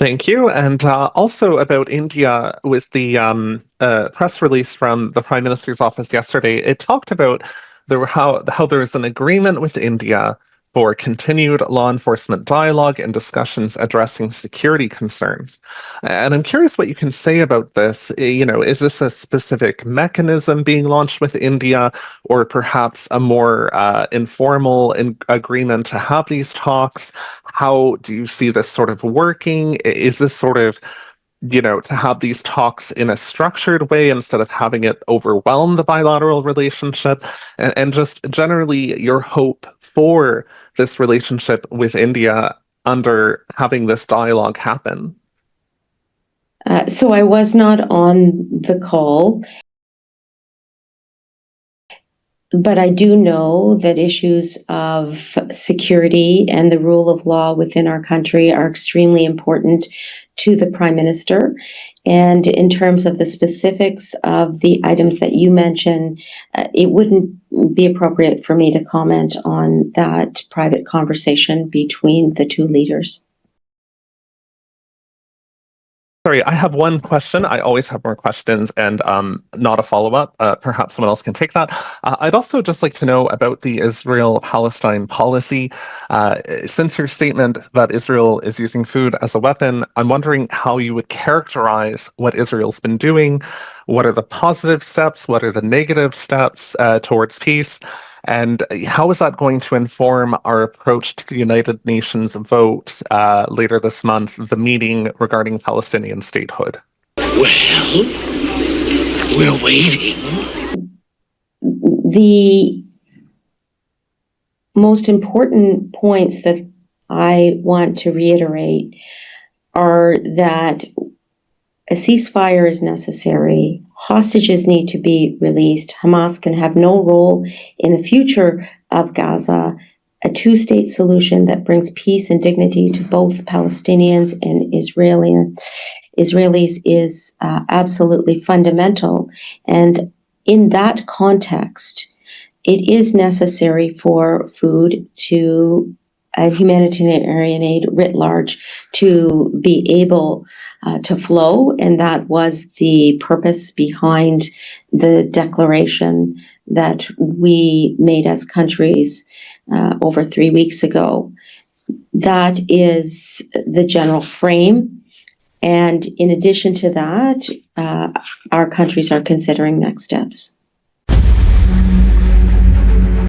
Thank you. And also about India, with the press release from the Prime Minister's office yesterday, it talked about how there is an agreement with India for continued law enforcement dialogue and discussions addressing security concerns. And I'm curious what you can say about this. Is this a specific mechanism being launched with India, or perhaps a more informal agreement to have these talks? How do you see this sort of working? Is this sort of, to have these talks in a structured way instead of having it overwhelm the bilateral relationship? And just generally your hope for this relationship with India under having this dialogue happen? So I was not on the call, but I do know that issues of security and the rule of law within our country are extremely important to the Prime Minister. And in terms of the specifics of the items that you mentioned, it wouldn't be appropriate for me to comment on that private conversation between the two leaders. Sorry, I have one question. I always have more questions and not a follow-up. Perhaps someone else can take that. I'd also just like to know about the Israel-Palestine policy. Since your statement that Israel is using food as a weapon, I'm wondering how you would characterize what Israel's been doing. What are the positive steps? What are the negative steps towards peace? And how is that going to inform our approach to the United Nations vote later this month, the meeting regarding Palestinian statehood? Well, we're waiting. The most important points that I want to reiterate are that a ceasefire is necessary. Hostages need to be released. Hamas can have no role in the future of Gaza. A two-state solution that brings peace and dignity to both Palestinians and Israelis is absolutely fundamental. And in that context, it is necessary for food to humanitarian aid writ large to be able to flow, and that was the purpose behind the declaration that we made as countries over 3 weeks ago. That is the general frame, and in addition to that, our countries are considering next steps.